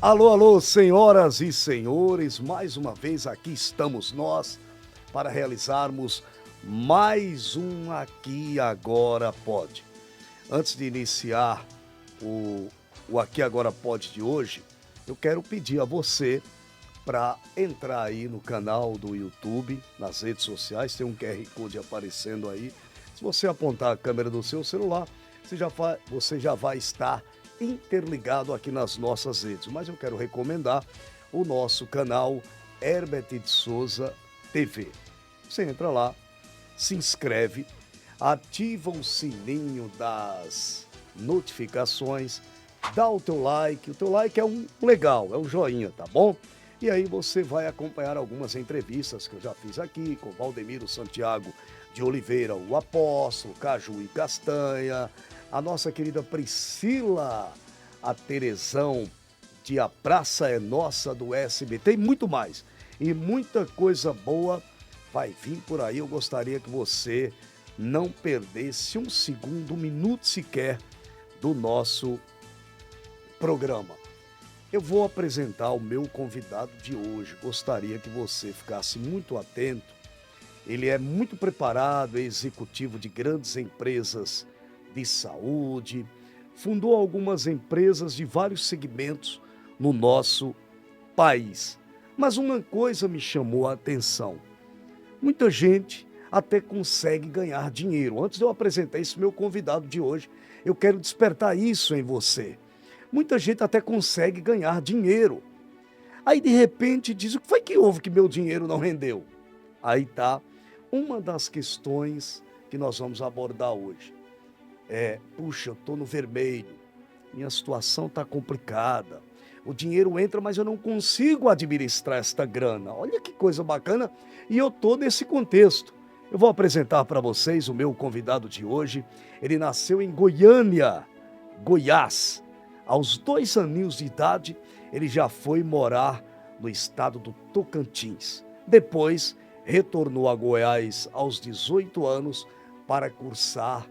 Alô, alô, senhoras e senhores, mais uma vez aqui estamos nós para realizarmos mais um Aqui Agora Pode. Antes de iniciar o Aqui Agora Pode de hoje, eu quero pedir a você para entrar aí no canal do YouTube, nas redes sociais, tem um QR Code aparecendo aí. Se você apontar a câmera do seu celular, você já vai estar interligado aqui nas nossas redes. Mas eu quero recomendar o nosso canal Herbert de Souza TV. Você entra lá, se inscreve, ativa o sininho das notificações, dá o teu like. O teu like é um legal, é um joinha, tá bom? E aí você vai acompanhar algumas entrevistas que eu já fiz aqui com Valdemiro Santiago de Oliveira, o Apóstolo, Caju e Castanha, a nossa querida Priscila, a Terezão de A Praça é Nossa do SBT e muito mais. E muita coisa boa vai vir por aí. Eu gostaria que você não perdesse um segundo, um minuto sequer do nosso programa. Eu vou apresentar o meu convidado de hoje. Gostaria que você ficasse muito atento. Ele é muito preparado, é executivo de grandes empresas de saúde, fundou algumas empresas de vários segmentos no nosso país. Mas uma coisa me chamou a atenção. Muita gente até consegue ganhar dinheiro. Antes de eu apresentar esse meu convidado de hoje, eu quero despertar isso em você. Muita gente até consegue ganhar dinheiro. Aí de repente diz, o que foi que houve que meu dinheiro não rendeu? Aí tá uma das questões que nós vamos abordar hoje. Puxa, eu tô no vermelho, minha situação tá complicada, o dinheiro entra, mas eu não consigo administrar esta grana. Olha que coisa bacana, e eu tô nesse contexto. Eu vou apresentar para vocês o meu convidado de hoje. Ele nasceu em Goiânia, Goiás. Aos 2 aninhos de idade, ele já foi morar no estado do Tocantins. Depois, retornou a Goiás aos 18 anos para cursar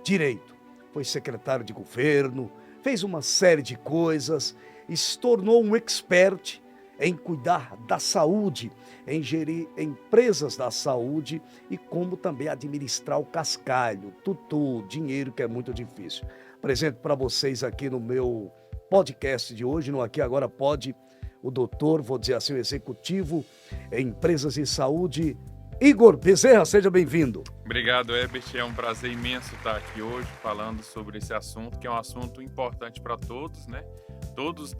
Direito. Foi secretário de governo, fez uma série de coisas e se tornou um expert em cuidar da saúde, em gerir empresas da saúde e como também administrar o cascalho, tutu, dinheiro, que é muito difícil. Apresento para vocês aqui no meu podcast de hoje, no Aqui Agora Pode, o doutor, vou dizer assim, o executivo em empresas de saúde, Igor Bezerra. Seja bem-vindo. Obrigado, Herbert. É um prazer imenso estar aqui hoje falando sobre esse assunto, que é um assunto importante para todos, né? Todos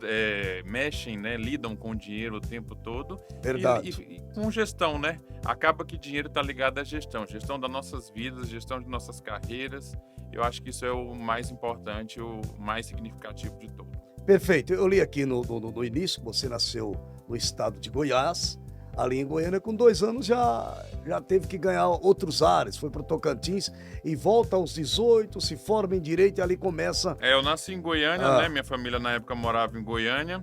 mexem, né? Lidam com dinheiro o tempo todo. Verdade. E com gestão, né? Acaba que dinheiro está ligado à gestão. Gestão das nossas vidas, gestão de nossas carreiras. Eu acho que isso é o mais importante, o mais significativo de todos. Perfeito. Eu li aqui no início que você nasceu no estado de Goiás. Ali em Goiânia, com 2 anos, já teve que ganhar outros ares. Foi para o Tocantins e volta aos 18, se forma em Direito e ali começa... Eu nasci em Goiânia, né? Minha família na época morava em Goiânia.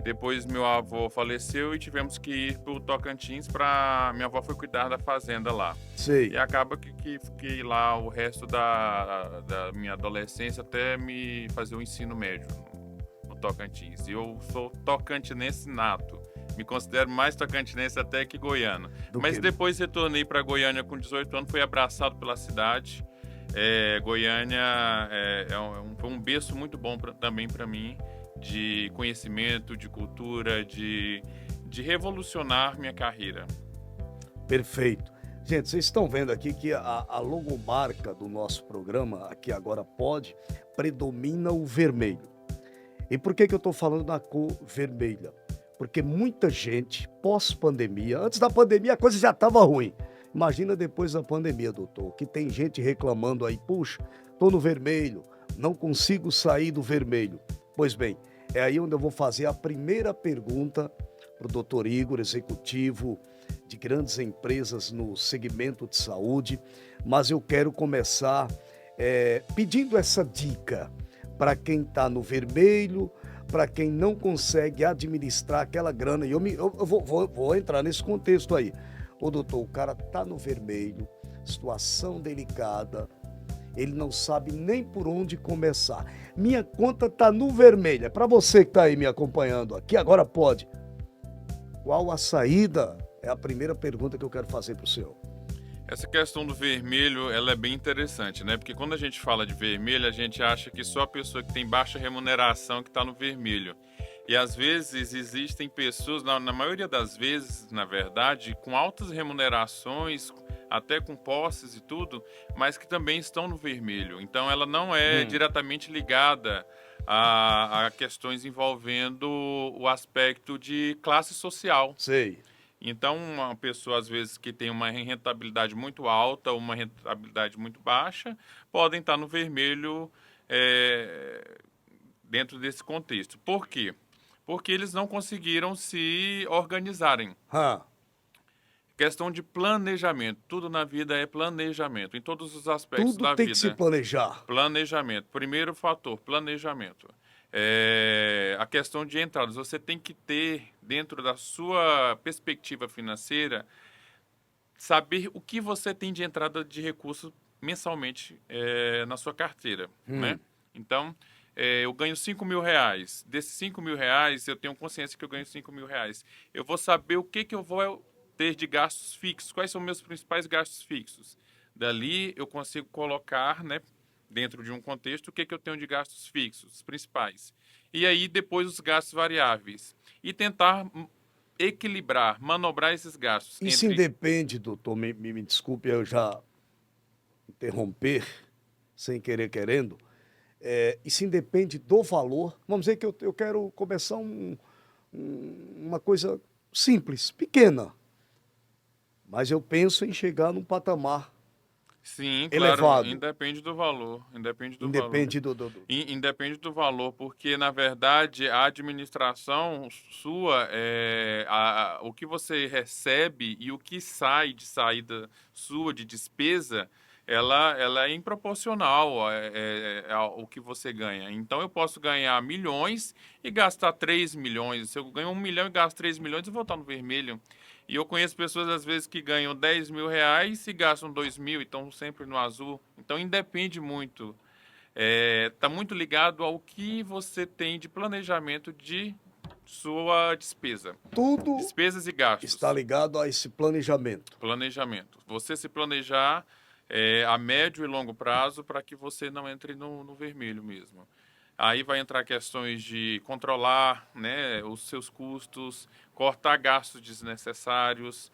Depois meu avô faleceu e tivemos que ir para o Tocantins para... Minha avó foi cuidar da fazenda lá. Sei. E acaba que fiquei lá o resto da minha adolescência até me fazer o ensino médio no Tocantins. E eu sou tocantinense nato. Me considero mais tocantinense até que goiano. Mas depois retornei para Goiânia com 18 anos, fui abraçado pela cidade. Goiânia foi um berço muito bom também para mim, de conhecimento, de cultura, de revolucionar minha carreira. Perfeito. Gente, vocês estão vendo aqui que a logomarca do nosso programa, Aqui Agora Pode, predomina o vermelho. E por que eu estou falando da cor vermelha? Porque muita gente, pós-pandemia, antes da pandemia a coisa já estava ruim. Imagina depois da pandemia, doutor, que tem gente reclamando aí, puxa, estou no vermelho, não consigo sair do vermelho. Pois bem, é aí onde eu vou fazer a primeira pergunta para o doutor Igor, executivo de grandes empresas no segmento de saúde, mas eu quero começar pedindo essa dica para quem está no vermelho, para quem não consegue administrar aquela grana. E eu vou entrar nesse contexto aí. Ô doutor, o cara tá no vermelho, situação delicada, ele não sabe nem por onde começar. Minha conta está no vermelho. É para você que está aí me acompanhando aqui, agora pode. Qual a saída? É a primeira pergunta que eu quero fazer para o senhor. Essa questão do vermelho, ela é bem interessante, né? Porque quando a gente fala de vermelho, a gente acha que só a pessoa que tem baixa remuneração que está no vermelho. E às vezes existem pessoas, na maioria das vezes, na verdade, com altas remunerações, até com posses e tudo, mas que também estão no vermelho. Então ela não é diretamente ligada a questões envolvendo o aspecto de classe social. Sei. Então, uma pessoa, às vezes, que tem uma rentabilidade muito alta ou uma rentabilidade muito baixa, podem estar no vermelho dentro desse contexto. Por quê? Porque eles não conseguiram se organizarem. Questão de planejamento. Tudo na vida é planejamento, em todos os aspectos Tudo da tem vida. que se planejar. Planejamento. Primeiro fator, planejamento. A questão de entradas. Você tem que ter, dentro da sua perspectiva financeira, saber o que você tem de entrada de recursos mensalmente na sua carteira, né? Então, eu ganho 5 mil reais. Desses 5 mil reais, eu tenho consciência que eu ganho 5 mil reais. Eu vou saber o que eu vou ter de gastos fixos. Quais são meus principais gastos fixos? Dali, eu consigo colocar, né, dentro de um contexto, o que eu tenho de gastos fixos, principais. E aí, depois, os gastos variáveis. E tentar equilibrar, manobrar esses gastos. Isso independe, doutor, me desculpe eu já interromper, sem querer querendo, isso independe do valor. Vamos dizer que eu quero começar uma coisa simples, pequena, mas eu penso em chegar num patamar Sim, elevado. claro, independe do valor, independe do valor. Independe do valor, porque na verdade a administração sua, o que você recebe e o que sai de saída sua de despesa, ela é improporcional ao que você ganha. Então eu posso ganhar milhões e gastar 3 milhões. Se eu ganho 1 milhão e gasto 3 milhões, eu vou estar no vermelho. E eu conheço pessoas, às vezes, que ganham 10 mil reais e gastam 2 mil e estão sempre no azul. Então, independe muito. Está muito ligado ao que você tem de planejamento de sua despesa. Tudo despesas e gastos. Está ligado a esse planejamento. Planejamento. Você se planejar a médio e longo prazo para que você não entre no vermelho mesmo. Aí vai entrar questões de controlar, né, os seus custos, cortar gastos desnecessários,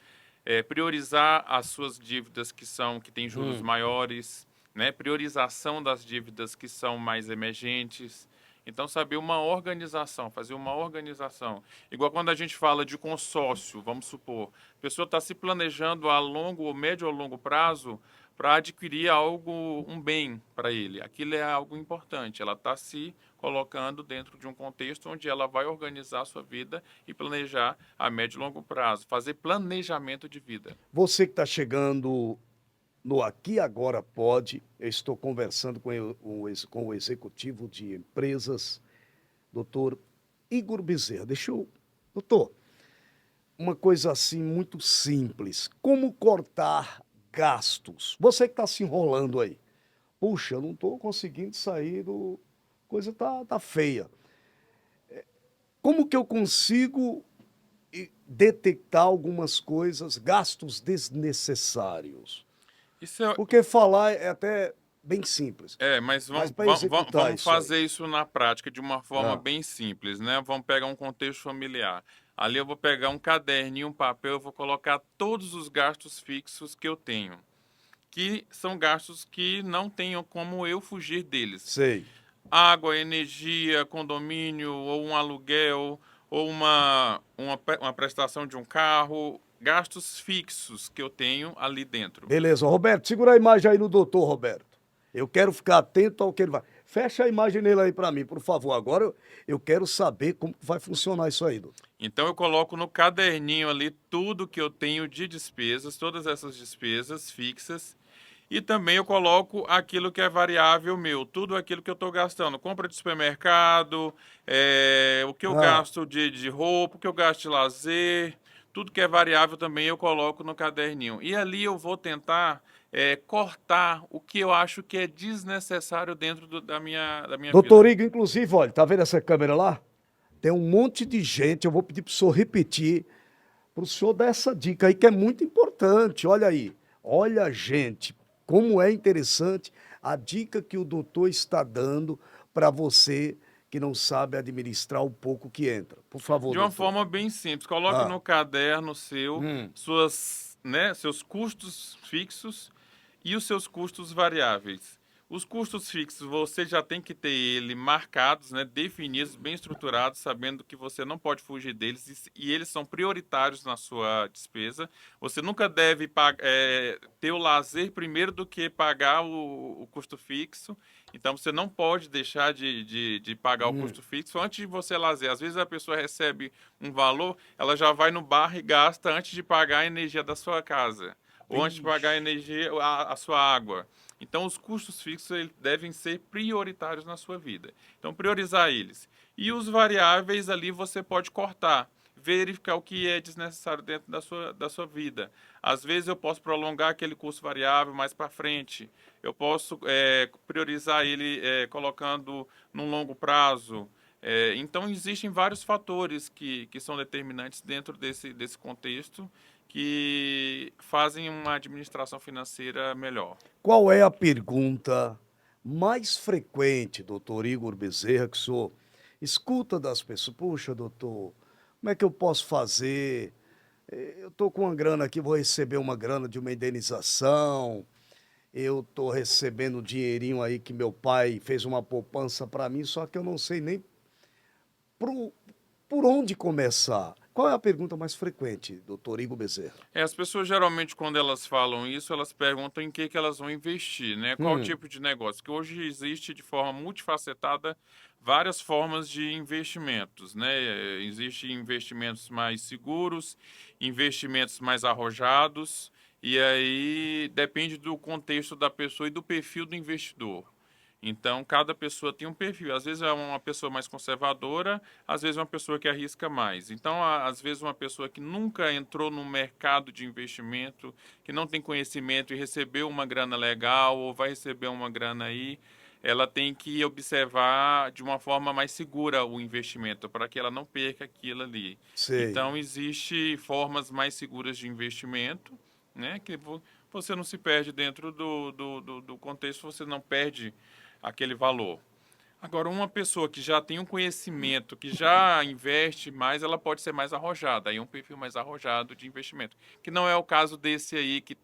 priorizar as suas dívidas que têm juros maiores, né, priorização das dívidas que são mais emergentes. Então, saber uma organização, fazer uma organização. Igual quando a gente fala de consórcio, vamos supor, a pessoa está se planejando a longo, médio ou longo prazo para adquirir algo, um bem para ele. Aquilo é algo importante. Ela está se colocando dentro de um contexto onde ela vai organizar a sua vida e planejar a médio e longo prazo, fazer planejamento de vida. Você que está chegando no Aqui Agora Pode, eu estou conversando com o executivo de empresas, doutor Igor Bezerra. Doutor, uma coisa assim muito simples. Como cortar gastos? Você que está se enrolando aí. Puxa, eu não estou conseguindo sair do... Coisa tá feia. Como que eu consigo detectar algumas coisas, gastos desnecessários? Porque falar é até bem simples. Mas vamos fazer isso na prática de uma forma bem simples, né? Vamos pegar um contexto familiar. Ali eu vou pegar um caderninho, um papel, eu vou colocar todos os gastos fixos que eu tenho, que são gastos que não tenho como eu fugir deles. Sei. Água, energia, condomínio, ou um aluguel, ou uma prestação de um carro, gastos fixos que eu tenho ali dentro. Beleza, Roberto, segura a imagem aí no doutor, Roberto. Eu quero ficar atento ao que ele vai. Fecha a imagem nele aí para mim, por favor. Agora eu quero saber como vai funcionar isso aí, doutor. Então eu coloco no caderninho ali tudo que eu tenho de despesas, todas essas despesas fixas. E também eu coloco aquilo que é variável meu, tudo aquilo que eu estou gastando. Compra de supermercado, o que eu gasto de roupa, o que eu gasto de lazer, tudo que é variável também eu coloco no caderninho. E ali eu vou tentar cortar o que eu acho que é desnecessário dentro da minha Doutor vida. Igor, inclusive, olha, tá vendo essa câmera lá? Tem um monte de gente, eu vou pedir para o senhor repetir, para o senhor dar essa dica aí que é muito importante. Olha aí, olha, gente, como é interessante a dica que o doutor está dando para você que não sabe administrar o pouco que entra. Por favor, De uma doutor. forma bem simples, coloque Ah, no caderno seu hum, seus custos fixos e os seus custos variáveis. Os custos fixos você já tem que ter ele marcados, né, definidos, bem estruturados, sabendo que você não pode fugir deles e eles são prioritários na sua despesa. Você nunca deve ter o lazer primeiro do que pagar o custo fixo. Então você não pode deixar de pagar o hum, custo fixo antes de você lazer. Às vezes a pessoa recebe um valor, ela já vai no bar e gasta antes de pagar a energia da sua casa, ou antes de pagar a vixe, energia, a sua água. Então, os custos fixos eles devem ser prioritários na sua vida. Então, priorizar eles. E os variáveis ali você pode cortar, verificar o que é desnecessário dentro da sua vida. Às vezes eu posso prolongar aquele custo variável mais para frente. Eu posso priorizar ele colocando num longo prazo. Então, existem vários fatores que são determinantes dentro desse contexto que fazem uma administração financeira melhor. qual é a pergunta mais frequente, doutor Igor Bezerra, que o senhor escuta das pessoas? Puxa, doutor, como é que eu posso fazer? Eu estou com uma grana aqui, vou receber uma grana de uma indenização. Eu estou recebendo um dinheirinho aí que meu pai fez uma poupança para mim, só que eu não sei nem por, por onde começar. Qual é a pergunta mais frequente, doutor Igor Bezerra? As pessoas geralmente, quando elas falam isso, elas perguntam em que elas vão investir, né? Qual Hum, tipo de negócio? Que hoje existe de forma multifacetada várias formas de investimentos, né? Existem investimentos mais seguros, investimentos mais arrojados, e aí depende do contexto da pessoa e do perfil do investidor. Então, cada pessoa tem um perfil. Às vezes é uma pessoa mais conservadora, às vezes é uma pessoa que arrisca mais. Então, às vezes uma pessoa que nunca entrou no mercado de investimento, que não tem conhecimento e recebeu uma grana legal ou vai receber uma grana aí, ela tem que observar de uma forma mais segura o investimento para que ela não perca aquilo ali. sei. Então, existe formas mais seguras de investimento, né, que você não se perde dentro do contexto, você não perde aquele valor. Agora, uma pessoa que já tem um conhecimento, que já investe mais, ela pode ser mais arrojada. Aí é um perfil mais arrojado de investimento. Que não é o caso desse aí que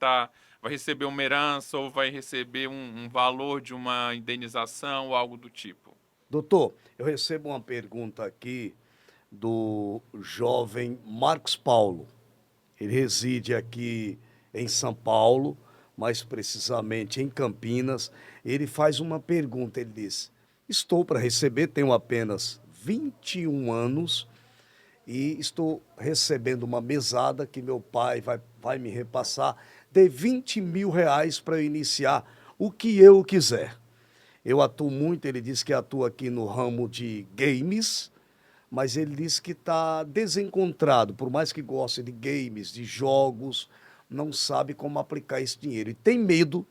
vai receber uma herança ou vai receber um valor de uma indenização ou algo do tipo. Doutor, eu recebo uma pergunta aqui do jovem Marcos Paulo. Ele reside aqui em São Paulo, mais precisamente em Campinas. Ele faz uma pergunta, ele diz: estou para receber, tenho apenas 21 anos e estou recebendo uma mesada que meu pai vai me repassar de 20 mil reais para eu iniciar o que eu quiser. Eu atuo muito, ele diz que atua aqui no ramo de games, mas ele diz que está desencontrado, por mais que goste de games, de jogos, não sabe como aplicar esse dinheiro. E tem medo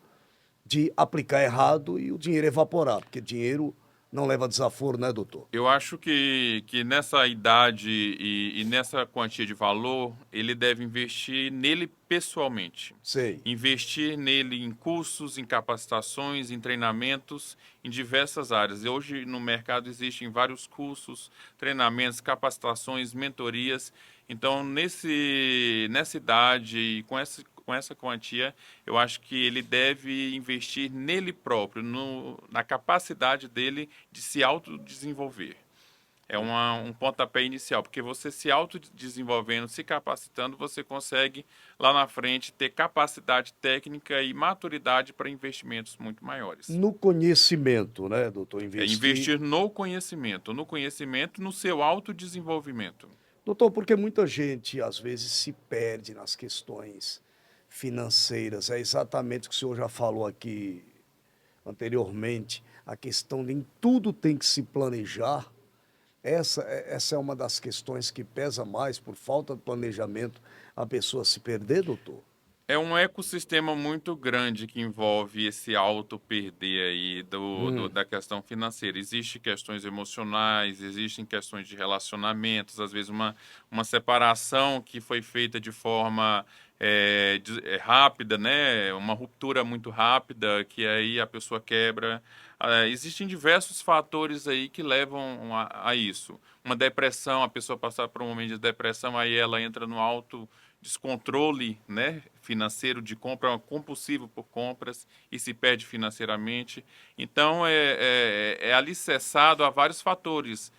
de aplicar errado e o dinheiro evaporar, porque dinheiro não leva desaforo, né, doutor? Eu acho que nessa idade e nessa quantia de valor, ele deve investir nele pessoalmente. Sei. Investir nele em cursos, em capacitações, em treinamentos, em diversas áreas. E hoje no mercado existem vários cursos, treinamentos, capacitações, mentorias. Então, nessa idade e com essa quantia, eu acho que ele deve investir nele próprio, na capacidade dele de se autodesenvolver. É um pontapé inicial, porque você se autodesenvolvendo, se capacitando, você consegue lá na frente ter capacidade técnica e maturidade para investimentos muito maiores. No conhecimento, né, doutor? É Investir. investir no conhecimento, no seu autodesenvolvimento. Doutor, porque muita gente às vezes se perde nas questões financeiras. É exatamente o que o senhor já falou aqui anteriormente, a questão de em tudo tem que se planejar. Essa é uma das questões que pesa mais por falta de planejamento a pessoa se perder, doutor? É um ecossistema muito grande que envolve esse auto-perder aí Hum, da questão financeira. Existem questões emocionais, existem questões de relacionamentos, às vezes uma separação que foi feita de forma rápida, né? Uma ruptura muito rápida, que aí a pessoa quebra. Existem diversos fatores aí que levam a isso. Uma depressão, a pessoa passar por um momento de depressão, aí ela entra no auto descontrole, né, financeiro de compra, compulsivo por compras e se perde financeiramente. Então, é alicerçado a vários fatores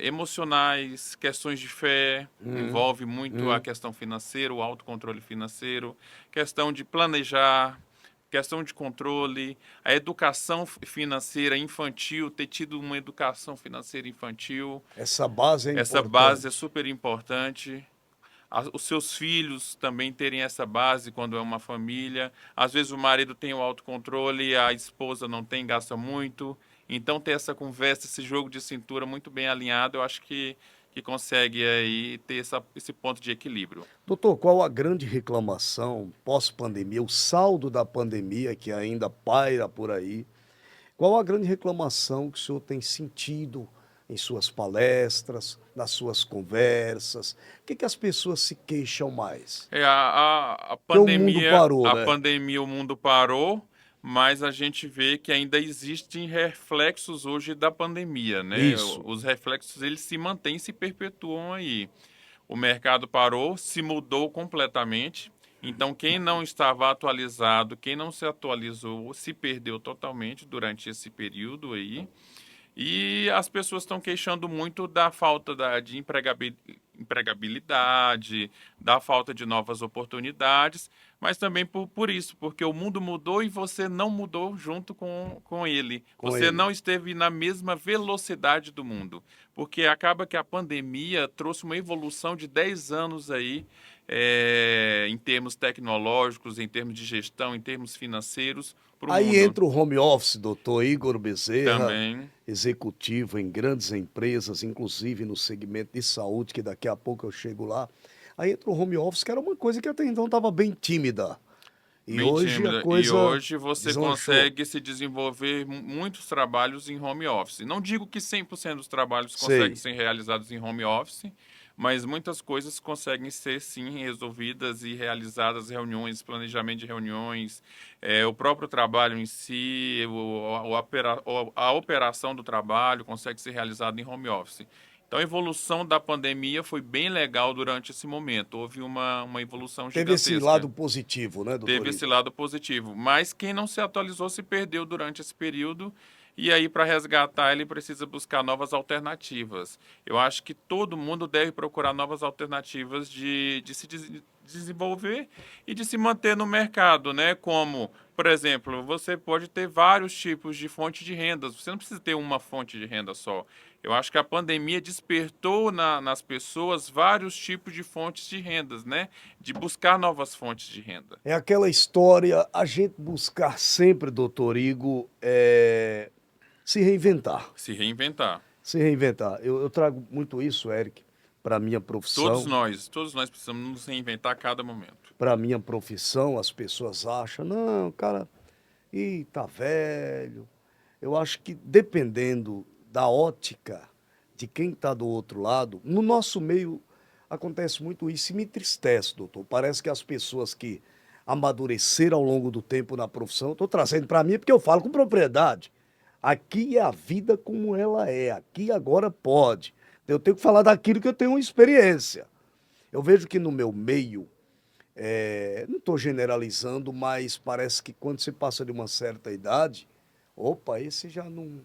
emocionais, questões de fé, hum, envolve muito a hum. questão financeira, o autocontrole financeiro, questão de planejar, questão de controle, a educação financeira infantil, ter tido uma educação financeira infantil, Essa base é essa base é importante. super importante. Os seus filhos também terem essa base quando é uma família. Às vezes o marido tem o autocontrole, a esposa não tem, gasta muito. Então ter essa conversa, esse jogo de cintura muito bem alinhado, eu acho que consegue aí ter esse ponto de equilíbrio. Doutor, qual a grande reclamação pós-pandemia, o saldo da pandemia que ainda paira por aí? Qual a grande reclamação que o senhor tem sentido em suas palestras, nas suas conversas? O que que as pessoas se queixam mais? Porque o mundo parou, A né? pandemia, o mundo parou, mas a gente vê que ainda existem reflexos hoje da pandemia, né? Isso. Os reflexos eles se mantêm, se perpetuam aí. O mercado parou, se mudou completamente. Então, quem não estava atualizado, quem não se atualizou, se perdeu totalmente durante esse período aí. E as pessoas estão queixando muito da falta de empregabilidade, da falta de novas oportunidades, mas também por isso, porque o mundo mudou e você não mudou junto com ele. Com Você ele. não esteve na mesma velocidade do mundo, porque acaba que a pandemia trouxe uma evolução de 10 anos aí, em termos tecnológicos, em termos de gestão, em termos financeiros, para o Aí mundo entra o home office, doutor Igor Bezerra, também. executivo em grandes empresas, inclusive no segmento de saúde, que daqui a pouco eu chego lá. Aí entra o home office, que era uma coisa que até então estava bem tímida. E Bem hoje a tímida. E coisa hoje você deslanchou. consegue se desenvolver muitos trabalhos em home office. Não digo que 100% dos trabalhos conseguem Sei. ser realizados em home office, mas muitas coisas conseguem ser sim resolvidas e realizadas reuniões, planejamento de reuniões, o próprio trabalho em si, a operação do trabalho consegue ser realizada em home office. Então, a evolução da pandemia foi bem legal durante esse momento. Houve uma evolução Teve esse lado gigantesca. positivo, né, doutor Teve esse Igor? lado positivo. Mas quem não se atualizou se perdeu durante esse período. E aí, para resgatar, ele precisa buscar novas alternativas. Eu acho que todo mundo deve procurar novas alternativas de se desenvolver e de se manter no mercado, né? Como, por exemplo, você pode ter vários tipos de fonte de rendas. Você não precisa ter uma fonte de renda só. Eu acho que a pandemia despertou nas pessoas vários tipos de fontes de rendas, né? De buscar novas fontes de renda. É aquela história, a gente buscar sempre, doutor Igor, se reinventar. Se reinventar. Se reinventar. Eu trago muito isso, Eric, para minha profissão. Todos nós precisamos nos reinventar a cada momento. Para minha profissão, as pessoas acham, não, cara, ih, tá velho. Eu acho que dependendo da ótica de quem está do outro lado, no nosso meio acontece muito isso e me entristece, doutor. Parece que as pessoas que amadureceram ao longo do tempo na profissão, estou trazendo para mim porque eu falo com propriedade. Aqui é a vida como ela é, aqui agora pode. Eu tenho que falar daquilo que eu tenho experiência. Eu vejo que no meu meio, não estou generalizando, mas parece que quando você passa de uma certa idade, opa, esse já não.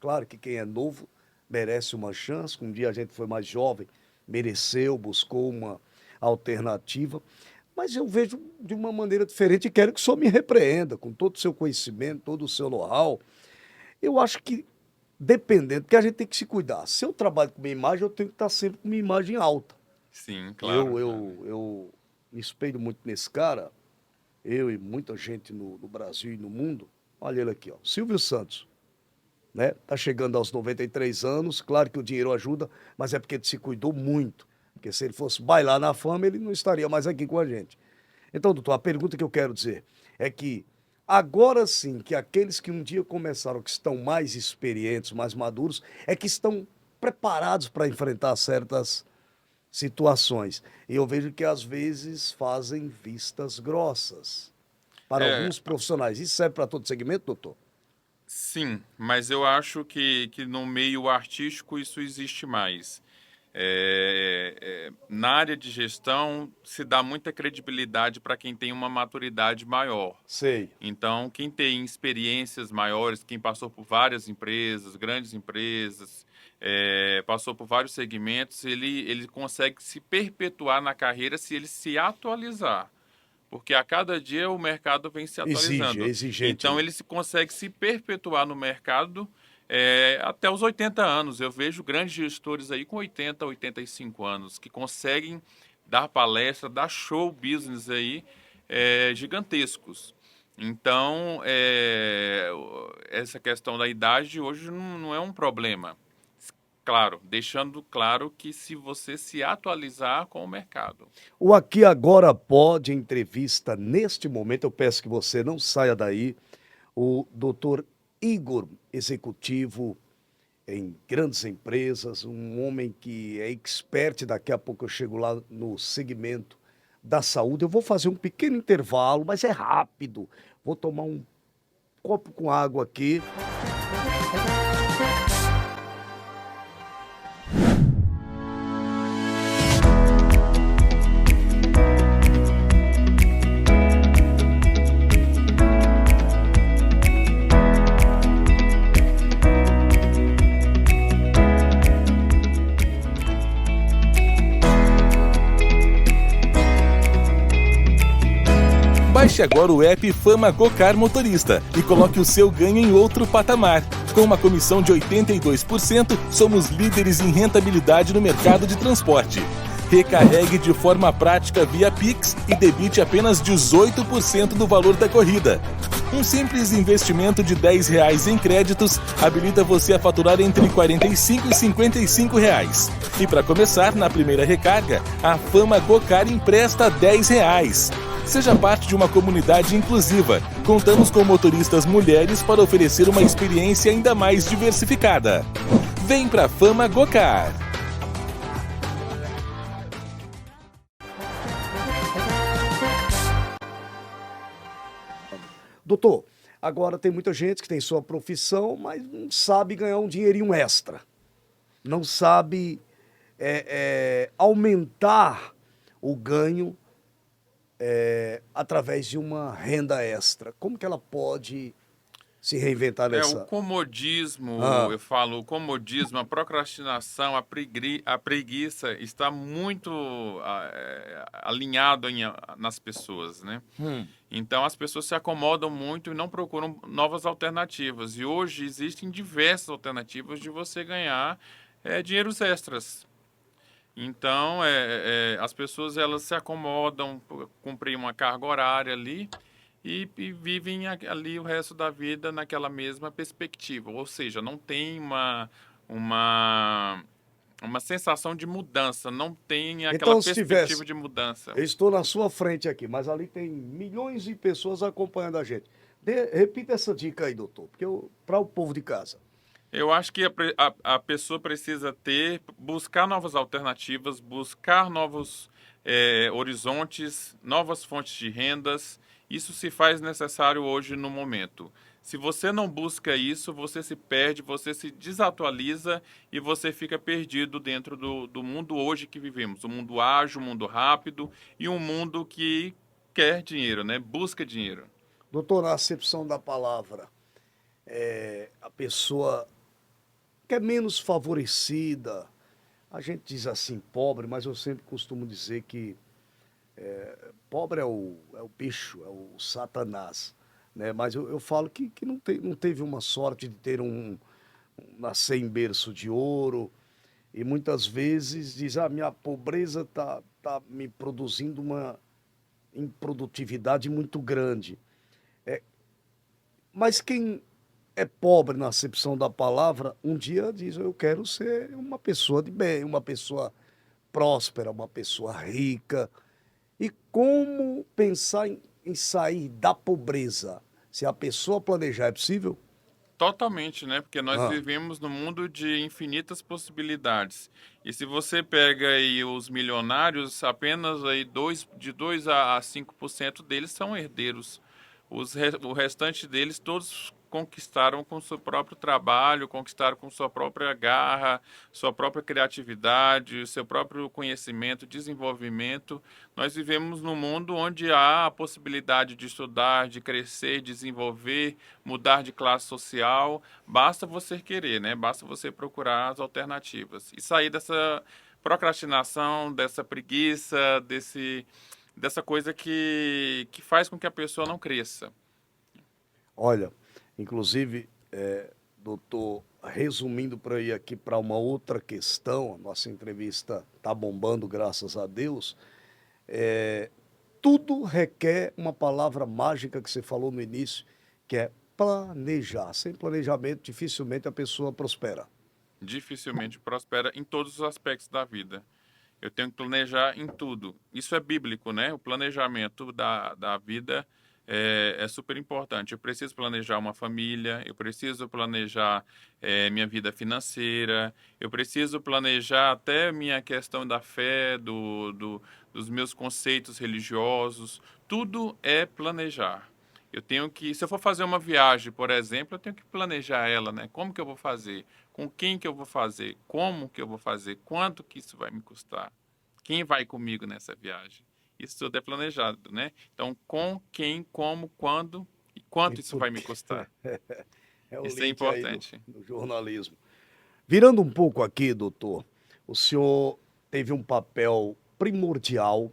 Claro que quem é novo merece uma chance. Um dia a gente foi mais jovem, mereceu, buscou uma alternativa. Mas eu vejo de uma maneira diferente e quero que o senhor me repreenda, com todo o seu conhecimento, todo o seu know-how. Eu acho que, dependendo, porque a gente tem que se cuidar. Se eu trabalho com minha imagem, eu tenho que estar sempre com minha imagem alta. Sim, claro, Eu, claro. eu, eu me espelho muito nesse cara, eu e muita gente no Brasil e no mundo. Olha ele aqui, ó, Silvio Santos, né? Tá chegando aos 93 anos, claro que o dinheiro ajuda, mas é porque ele se cuidou muito. Porque se ele fosse bailar na fama, ele não estaria mais aqui com a gente. Então, doutor, a pergunta que eu quero dizer é que agora sim que aqueles que um dia começaram, que estão mais experientes, mais maduros, é que estão preparados para enfrentar certas situações. E eu vejo que às vezes fazem vistas grossas para É, alguns profissionais. Isso serve para todo segmento, doutor? sim, mas eu acho que no meio artístico isso existe mais. Na área de gestão se dá muita credibilidade para quem tem uma maturidade maior. Sei. Então, quem tem experiências maiores, quem passou por várias empresas, grandes empresas, passou por vários segmentos, ele consegue se perpetuar na carreira se ele se atualizar. Porque a cada dia o mercado vem se Exige, é atualizando. exigente Então, aí. ele se consegue se perpetuar no mercado até os 80 anos. Eu vejo grandes gestores aí com 80, 85 anos que conseguem dar palestra, dar show business aí gigantescos. Então, essa questão da idade hoje não é um problema. Claro, deixando claro que se você se atualizar com o mercado. O Aqui Agora Pode entrevista neste momento, eu peço que você não saia daí, o doutor Igor, executivo em grandes empresas, um homem que é expert, daqui a pouco eu chego lá no segmento da saúde. Eu vou fazer um pequeno intervalo, mas é rápido. Vou tomar um copo com água aqui. Baixe agora o app Fama Gocar Motorista e coloque o seu ganho em outro patamar. Com uma comissão de 82%, somos líderes em rentabilidade no mercado de transporte. Recarregue de forma prática via Pix e debite apenas 18% do valor da corrida. Um simples investimento de R$ 10 em créditos habilita você a faturar entre R$ 45 e R$ 55. E para começar, na primeira recarga, a Fama Gocar empresta R$ 10. Seja parte de uma comunidade inclusiva. Contamos com motoristas mulheres para oferecer uma experiência ainda mais diversificada. Vem pra Fama Gocar! Doutor, agora tem muita gente que tem sua profissão, mas não sabe ganhar um dinheirinho extra. Não sabe aumentar o ganho através de uma renda extra. Como que ela pode se reinventar O nessa... comodismo, Ah, eu falo, o comodismo, a procrastinação, a preguiça está muito alinhado nas pessoas, né? Então as pessoas se acomodam muito e não procuram novas alternativas. E hoje existem diversas alternativas de você ganhar dinheiros extras. Então as pessoas elas se acomodam, cumprem uma carga horária ali e vivem ali o resto da vida naquela mesma perspectiva. Ou seja, não tem uma, uma sensação de mudança, não tem aquela então, se perspectiva tivesse... de mudança. Eu estou na sua frente aqui, mas ali tem milhões de pessoas acompanhando a gente. Repita essa dica aí, doutor, porque para o povo de casa. Eu acho que a pessoa precisa buscar novas alternativas, buscar novos horizontes, novas fontes de rendas. Isso se faz necessário hoje no momento. Se você não busca isso, você se perde, você se desatualiza e você fica perdido dentro do mundo hoje que vivemos. Um mundo ágil, um mundo rápido e um mundo que quer dinheiro, né? Busca dinheiro. Doutor, na acepção da palavra, a pessoa que é menos favorecida, a gente diz assim pobre, mas eu sempre costumo dizer que pobre é o bicho, é o Satanás, né? Mas eu falo que não teve uma sorte de ter nascer em berço de ouro, e muitas vezes diz, minha pobreza tá me produzindo uma improdutividade muito grande. Mas quem é pobre na acepção da palavra, um dia diz, eu quero ser uma pessoa de bem, uma pessoa próspera, uma pessoa rica. E como pensar em sair da pobreza? Se a pessoa planejar, é possível? Totalmente, né? Porque nós Ah, vivemos num mundo de infinitas possibilidades. E se você pega aí os milionários, apenas aí de 2 a 5% deles são herdeiros. O restante deles todos conquistaram com seu próprio trabalho, conquistaram com sua própria garra, sua própria criatividade, seu próprio conhecimento, desenvolvimento. Nós vivemos num mundo onde há a possibilidade de estudar, de crescer, desenvolver, mudar de classe social. Basta você querer, né? Basta você procurar as alternativas e sair dessa procrastinação, dessa preguiça, dessa coisa que faz com que a pessoa não cresça. olha, inclusive, doutor, resumindo para ir aqui para uma outra questão, a nossa entrevista está bombando, graças a Deus. Tudo requer uma palavra mágica que você falou no início, que é planejar. Sem planejamento, dificilmente a pessoa prospera. Dificilmente prospera em todos os aspectos da vida. Eu tenho que planejar em tudo. Isso é bíblico, né? O planejamento da vida é super importante. Eu preciso planejar uma família, eu preciso planejar minha vida financeira, eu preciso planejar até minha questão da fé, dos meus conceitos religiosos. Tudo é planejar. Eu tenho que, se eu for fazer uma viagem, por exemplo, eu tenho que planejar ela, né? Como que eu vou fazer? Com quem que eu vou fazer? Como que eu vou fazer? Quanto que isso vai me custar? Quem vai comigo nessa viagem? Isso tudo é planejado, né? Então, com quem, como, quando e E quanto isso por vai me quê? custar? É o Isso é link aí do, importante. do jornalismo. Virando um pouco aqui, doutor, o senhor teve um papel primordial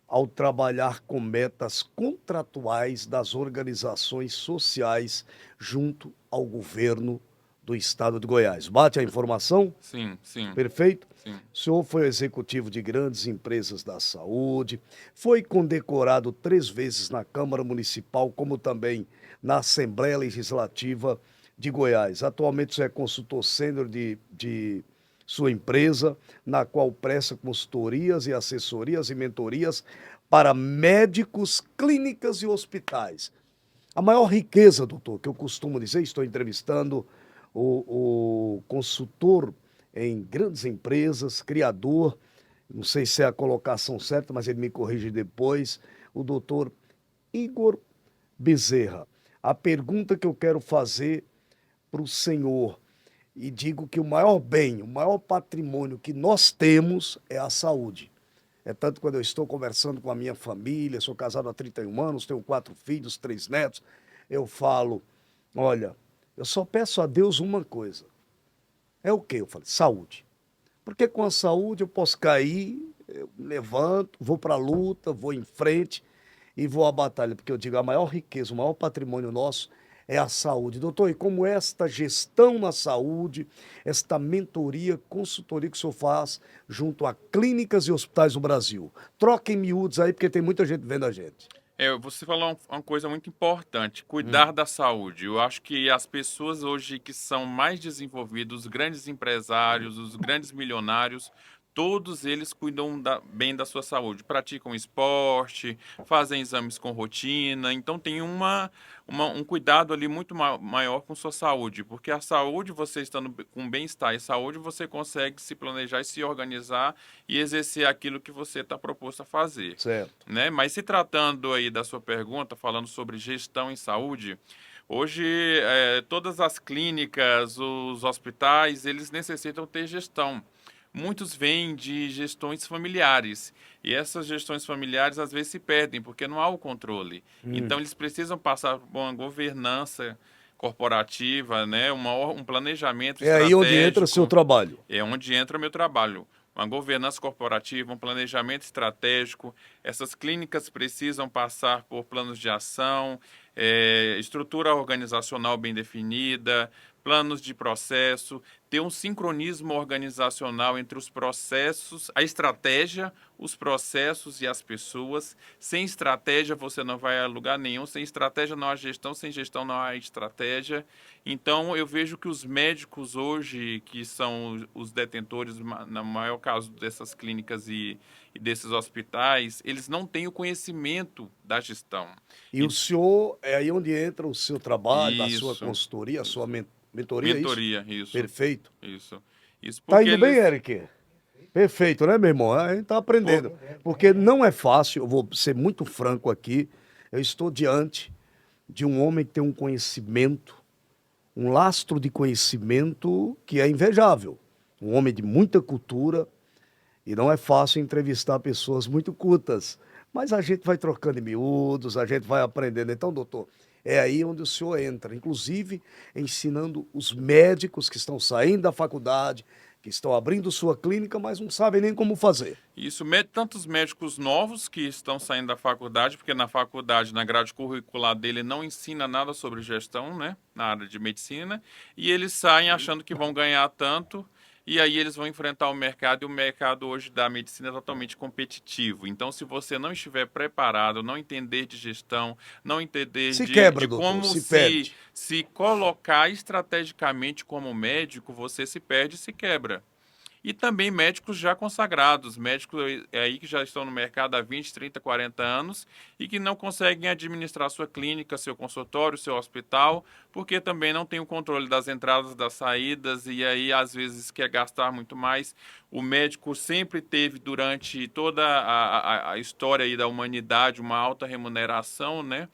ao trabalhar com metas contratuais das organizações sociais junto ao governo do estado de Goiás. Bate a informação? Sim, sim, Perfeito? sim. O senhor foi executivo de grandes empresas da saúde, foi condecorado 3 vezes na Câmara Municipal, como também na Assembleia Legislativa de Goiás. Atualmente, o senhor é consultor sênior de sua empresa, na qual presta consultorias e assessorias e mentorias para médicos, clínicas e hospitais. A maior riqueza, doutor, que eu costumo dizer, estou entrevistando o consultor em grandes empresas, criador, não sei se é a colocação certa, mas ele me corrige depois, o doutor Igor Bezerra. A pergunta que eu quero fazer para o senhor, e digo que o maior bem, o maior patrimônio que nós temos é a saúde. É tanto quando eu estou conversando com a minha família, sou casado há 31 anos, tenho 4 filhos, 3 netos, eu falo, olha, eu só peço a Deus uma coisa. É o quê? Eu falei, saúde. Porque com a saúde eu posso cair, eu me levanto, vou para a luta, vou em frente e vou à batalha. Porque eu digo, a maior riqueza, o maior patrimônio nosso é a saúde. Doutor, e como esta gestão na saúde, esta mentoria, consultoria que o senhor faz junto a clínicas e hospitais do Brasil? Troquem miúdos aí, porque tem muita gente vendo a gente. Você falou uma coisa muito importante, cuidar da saúde. Eu acho que as pessoas hoje que são mais desenvolvidas, os grandes empresários, os grandes milionários, todos eles cuidam bem da sua saúde, praticam esporte, fazem exames com rotina, então tem um cuidado ali muito maior com sua saúde, porque a saúde, você estando com bem-estar e saúde, você consegue se planejar e se organizar e exercer aquilo que você está proposto a fazer, Certo. né? Mas se tratando aí da sua pergunta, falando sobre gestão em saúde, hoje todas as clínicas, os hospitais, eles necessitam ter gestão. Muitos vêm de gestões familiares e essas gestões familiares às vezes se perdem porque não há o controle. Então eles precisam passar por uma governança corporativa, né? Um planejamento É aí onde entra seu estratégico. trabalho. É onde entra o meu trabalho. Uma governança corporativa, um planejamento estratégico. Essas clínicas precisam passar por planos de ação, estrutura organizacional bem definida, planos de processo, ter um sincronismo organizacional entre os processos, a estratégia, os processos e as pessoas. Sem estratégia você não vai a lugar nenhum, sem estratégia não há gestão, sem gestão não há estratégia. Então eu vejo que os médicos hoje, que são os detentores, no maior caso dessas clínicas e desses hospitais, eles não têm o conhecimento da gestão. E o senhor, é aí onde entra o seu trabalho, a sua Isso, consultoria, a sua mentoria, é isso? mentoria, isso, Perfeito. isso. Isso Tá porque indo bem, eles... Eric? Perfeito, né, meu irmão? A gente tá aprendendo. Porque não é fácil, eu vou ser muito franco aqui. Eu estou diante de um homem que tem um conhecimento, um lastro de conhecimento que é invejável. Um homem de muita cultura, e não é fácil entrevistar pessoas muito cultas. Mas a gente vai trocando em miúdos, a gente vai aprendendo. Então, doutor, é aí onde o senhor entra, inclusive ensinando os médicos que estão saindo da faculdade, que estão abrindo sua clínica, mas não sabem nem como fazer. Isso, tantos médicos novos que estão saindo da faculdade, porque na faculdade, na grade curricular dele, não ensina nada sobre gestão, né, na área de medicina, e eles saem achando que vão ganhar tanto, e aí eles vão enfrentar o mercado, e o mercado hoje da medicina é totalmente competitivo. Então, se você não estiver preparado, não entender de gestão, não entender Se quebra, de doutor, como se perde. se colocar estrategicamente como médico, você se perde e se quebra. E também médicos já consagrados, médicos aí que já estão no mercado há 20, 30, 40 anos e que não conseguem administrar sua clínica, seu consultório, seu hospital, porque também não tem o controle das entradas, das saídas e aí às vezes quer gastar muito mais. O médico sempre teve durante toda a história aí da humanidade uma alta remuneração, né?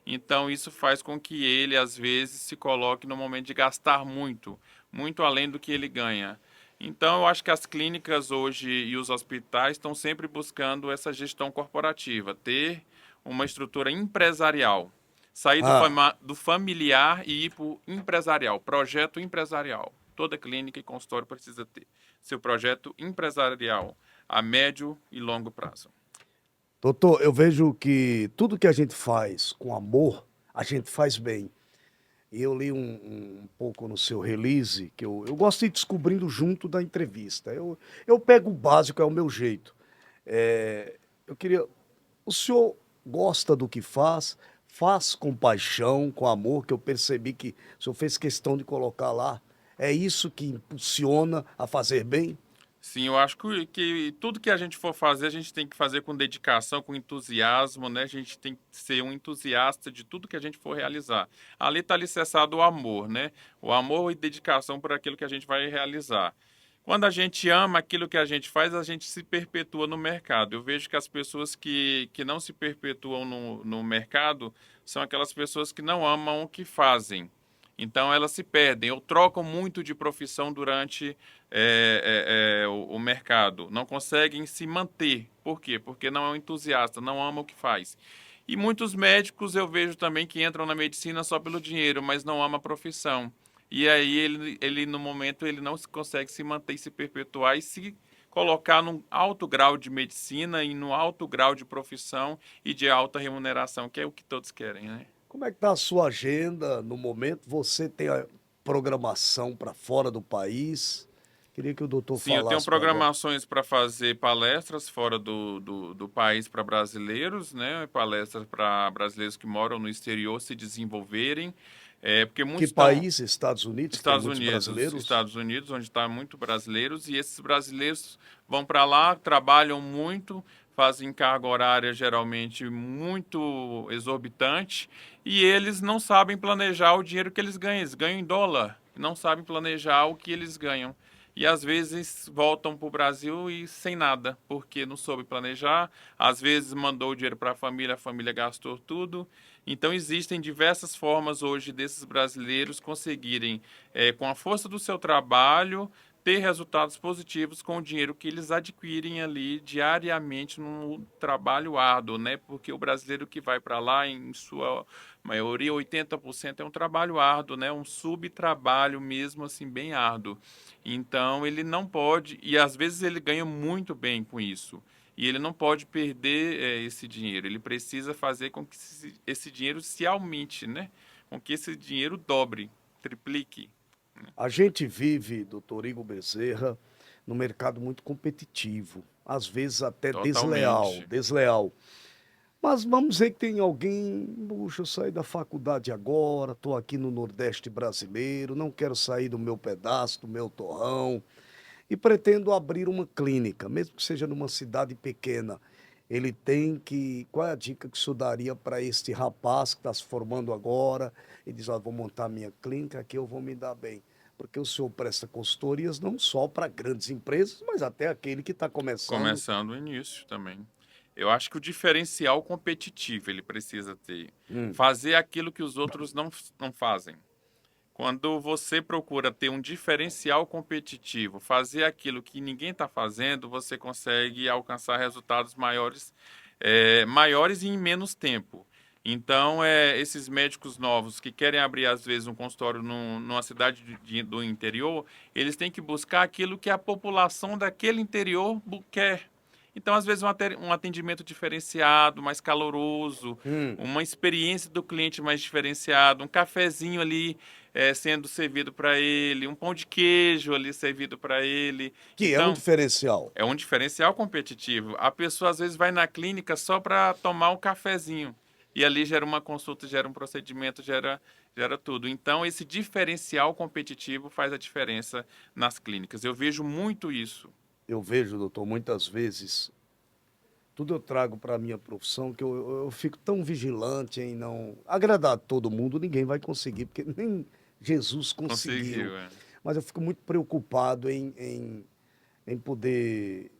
Então isso faz com que ele às vezes se coloque no momento de gastar muito, muito além do que ele ganha. Então, eu acho que as clínicas hoje e os hospitais estão sempre buscando essa gestão corporativa, ter uma estrutura empresarial, sair Ah, do familiar e ir para o empresarial, projeto empresarial. Toda clínica e consultório precisa ter seu projeto empresarial a médio e longo prazo. doutor, eu vejo que tudo que a gente faz com amor, a gente faz bem. E eu li um pouco no seu release, que eu gosto de ir descobrindo junto da entrevista. Eu pego o básico, é o meu jeito. Eu queria. O senhor gosta do que faz, faz com paixão, com amor, que eu percebi que o senhor fez questão de colocar lá. É isso que impulsiona a fazer bem? Sim, eu acho que tudo que a gente for fazer, a gente tem que fazer com dedicação, com entusiasmo, né? A gente tem que ser um entusiasta de tudo que a gente for realizar. Ali está alicerçado o amor, né? O amor e dedicação por aquilo que a gente vai realizar. Quando a gente ama aquilo que a gente faz, a gente se perpetua no mercado. Eu vejo que as pessoas que não se perpetuam no mercado são aquelas pessoas que não amam o que fazem. Então elas se perdem ou trocam muito de profissão durante o mercado. Não conseguem se manter. Por quê? Porque não é um entusiasta, não ama o que faz. E muitos médicos eu vejo também que entram na medicina só pelo dinheiro, mas não ama a profissão. E aí ele no momento ele não consegue se manter e se perpetuar e se colocar num alto grau de medicina e num alto grau de profissão e de alta remuneração, que é o que todos querem, né? Como é que está a sua agenda no momento? Você tem a programação para fora do país? Queria que o doutor Sim, eu tenho falasse para nós. programações para fazer palestras fora do país para brasileiros, né? Palestras para brasileiros que moram no exterior se desenvolverem. Porque Que muitos estão país? Estados Unidos, que tem muitos brasileiros? Estados Unidos, onde está muito brasileiros, e esses brasileiros vão para lá, trabalham muito, fazem carga horária geralmente muito exorbitante, e eles não sabem planejar o dinheiro que eles ganham em dólar, não sabem planejar o que eles ganham. E às vezes voltam para o Brasil e sem nada, porque não soube planejar, às vezes mandou o dinheiro para a família gastou tudo. Então existem diversas formas hoje desses brasileiros conseguirem, com a força do seu trabalho, ter resultados positivos com o dinheiro que eles adquirem ali diariamente no trabalho árduo, né? Porque o brasileiro que vai para lá, em sua maioria, 80% é um trabalho árduo, né? Um subtrabalho mesmo assim bem árduo. Então ele não pode, e às vezes ele ganha muito bem com isso. E ele não pode perder esse dinheiro. Ele precisa fazer com que esse dinheiro se aumente, né? Com que esse dinheiro dobre, triplique. A gente vive, doutor Igor Bezerra, num mercado muito competitivo, às vezes até desleal, Totalmente. desleal. Mas vamos dizer que tem alguém, puxa, eu saí da faculdade agora, estou aqui no Nordeste brasileiro, não quero sair do meu pedaço, do meu torrão, e pretendo abrir uma clínica, mesmo que seja numa cidade pequena. Ele tem que. Qual é a dica que o senhor daria para este rapaz que está se formando agora e diz: Ó, vou montar minha clínica, aqui eu vou me dar bem? Porque o senhor presta consultorias não só para grandes empresas, mas até aquele que está começando. Começando o início também. Eu acho que o diferencial competitivo ele precisa ter. Hum, Fazer aquilo que os outros não fazem. Quando você procura ter um diferencial competitivo, fazer aquilo que ninguém está fazendo, você consegue alcançar resultados maiores, maiores e em menos tempo. Então, esses médicos novos que querem abrir, às vezes, um consultório numa cidade do interior, eles têm que buscar aquilo que a população daquele interior quer. Então, às vezes, um atendimento diferenciado, mais caloroso, hum. uma experiência do cliente mais diferenciada, um cafezinho ali sendo servido para ele, um pão de queijo ali servido para ele. Que é um Então, diferencial. é um diferencial competitivo. A pessoa às vezes vai na clínica só para tomar um cafezinho. E ali gera uma consulta, gera um procedimento, gera tudo. Então, esse diferencial competitivo faz a diferença nas clínicas. Eu vejo muito isso. Eu vejo, doutor, muitas vezes, tudo eu trago para a minha profissão que eu fico tão vigilante em não agradar todo mundo, ninguém vai conseguir, porque nem Jesus conseguiu. Conseguiu, é. Mas eu fico muito preocupado em poder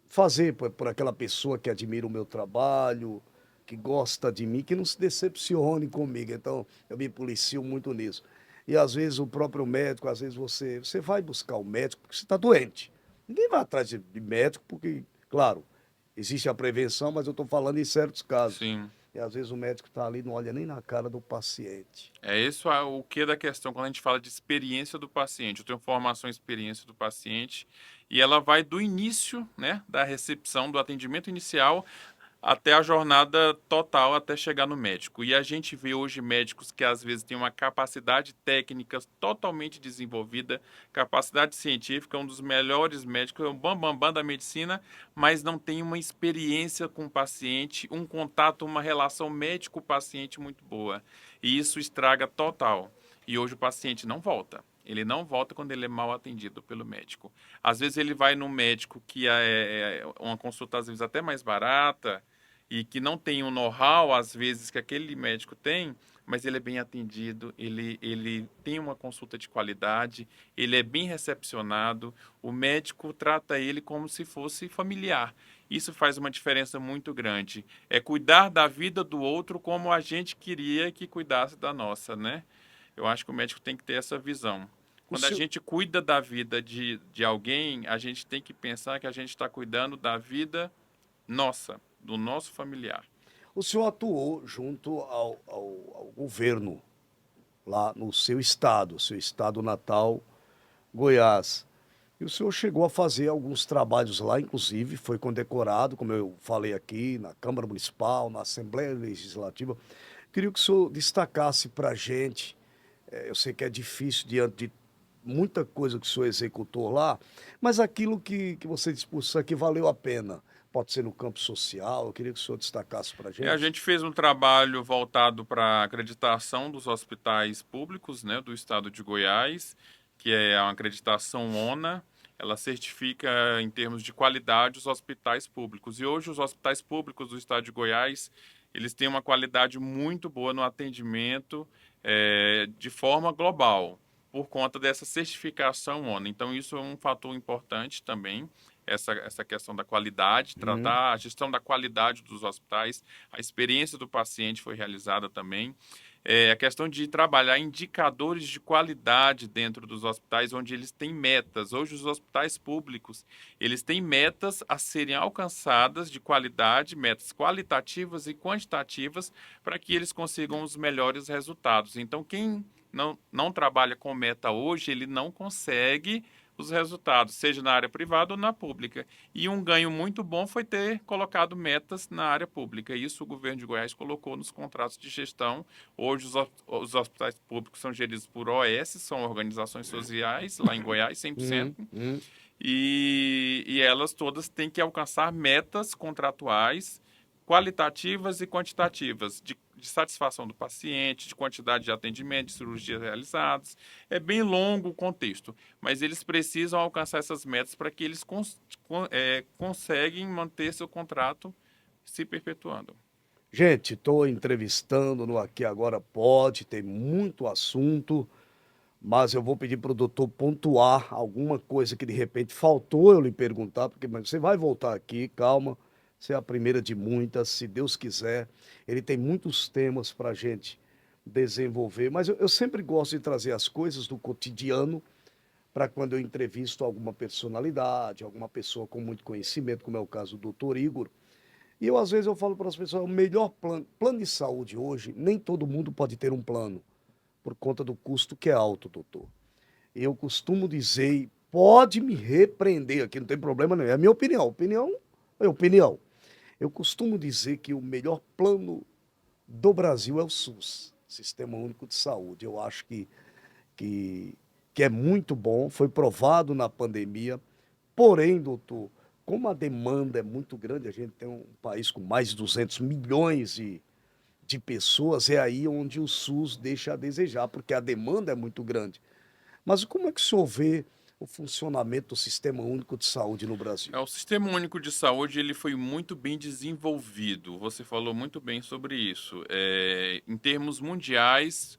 fazer por aquela pessoa que admira o meu trabalho, que gosta de mim, que não se decepcione comigo. Então, eu me policio muito nisso. E às vezes o próprio médico, às vezes você vai buscar o médico porque você está doente. Ninguém vai atrás de médico porque, claro, existe a prevenção, mas eu estou falando em certos casos. Sim. E às vezes o médico está ali, não olha nem na cara do paciente. É isso o que da questão quando a gente fala de experiência do paciente. Eu tenho formação em experiência do paciente e ela vai do início, né, da recepção, do atendimento inicial até a jornada total, até chegar no médico. E a gente vê hoje médicos que às vezes têm uma capacidade técnica totalmente desenvolvida, capacidade científica, um dos melhores médicos, é o bambambam da medicina, mas não tem uma experiência com o paciente, um contato, uma relação médico-paciente muito boa. E isso estraga total. E hoje o paciente não volta. Ele não volta quando ele é mal atendido pelo médico. Às vezes ele vai no médico que é uma consulta às vezes até mais barata e que não tem um know-how às vezes que aquele médico tem, mas ele é bem atendido, ele tem uma consulta de qualidade, ele é bem recepcionado, o médico trata ele como se fosse familiar. Isso faz uma diferença muito grande. É cuidar da vida do outro como a gente queria que cuidasse da nossa, né? Eu acho que o médico tem que ter essa visão. O Quando a senhor, gente cuida da vida de alguém, a gente tem que pensar que a gente está cuidando da vida nossa, do nosso familiar. o senhor atuou junto ao governo lá no seu estado natal, Goiás. E o senhor chegou a fazer alguns trabalhos lá, inclusive foi condecorado, como eu falei aqui, na Câmara Municipal, na Assembleia Legislativa. Queria que o senhor destacasse para a gente, eu sei que é difícil diante de muita coisa que o senhor executou lá, mas aquilo que você dispôs isso aqui valeu a pena. Pode ser no campo social, eu queria que o senhor destacasse para a A gente. gente fez um trabalho voltado para a acreditação dos hospitais públicos, né, do estado de Goiás, que é uma acreditação ONA. Ela certifica, em termos de qualidade, os hospitais públicos. E hoje os hospitais públicos do estado de Goiás, eles têm uma qualidade muito boa no atendimento, de forma global, por conta dessa certificação ONA. Então, isso é um fator importante também, essa questão da qualidade, Uhum. tratar a gestão da qualidade dos hospitais, a experiência do paciente foi realizada também. A questão de trabalhar indicadores de qualidade dentro dos hospitais, onde eles têm metas. Hoje, os hospitais públicos, eles têm metas a serem alcançadas de qualidade, metas qualitativas e quantitativas, para que eles consigam os melhores resultados. Então, quem não trabalha com meta hoje, ele não consegue os resultados, seja na área privada ou na pública. E um ganho muito bom foi ter colocado metas na área pública. Isso o governo de Goiás colocou nos contratos de gestão. Hoje os hospitais públicos são geridos por OS, são organizações sociais, lá em Goiás, 100%. E elas todas têm que alcançar metas contratuais qualitativas e quantitativas de satisfação do paciente, de quantidade de atendimento, de cirurgias realizadas. É bem longo o contexto, mas eles precisam alcançar essas metas para que eles conseguem manter seu contrato se perpetuando. Gente, estou entrevistando no Aqui Agora Pode, tem muito assunto, mas eu vou pedir para o doutor pontuar alguma coisa que de repente faltou eu lhe perguntar, porque mas você vai voltar aqui, calma, você é a primeira de muitas, se Deus quiser. Ele tem muitos temas para a gente desenvolver, mas eu sempre gosto de trazer as coisas do cotidiano para quando eu entrevisto alguma personalidade, alguma pessoa com muito conhecimento, como é o caso do doutor Igor. E eu, às vezes, eu falo para as pessoas, o melhor plano de saúde hoje, nem todo mundo pode ter um plano, por conta do custo que é alto, doutor. Eu costumo dizer, e pode me repreender aqui, não tem problema nenhum, é a minha opinião, opinião é opinião. Eu costumo dizer que o melhor plano do Brasil é o SUS, Sistema Único de Saúde. Eu acho que, que é muito bom, foi provado na pandemia, porém, doutor, como a demanda é muito grande, a gente tem um país com mais de 200 milhões de pessoas, é aí onde o SUS deixa a desejar, porque a demanda é muito grande. Mas como é que o senhor vê o funcionamento do Sistema Único de Saúde no Brasil? O Sistema Único de Saúde ele foi muito bem desenvolvido. Você falou muito bem sobre isso. Em termos mundiais,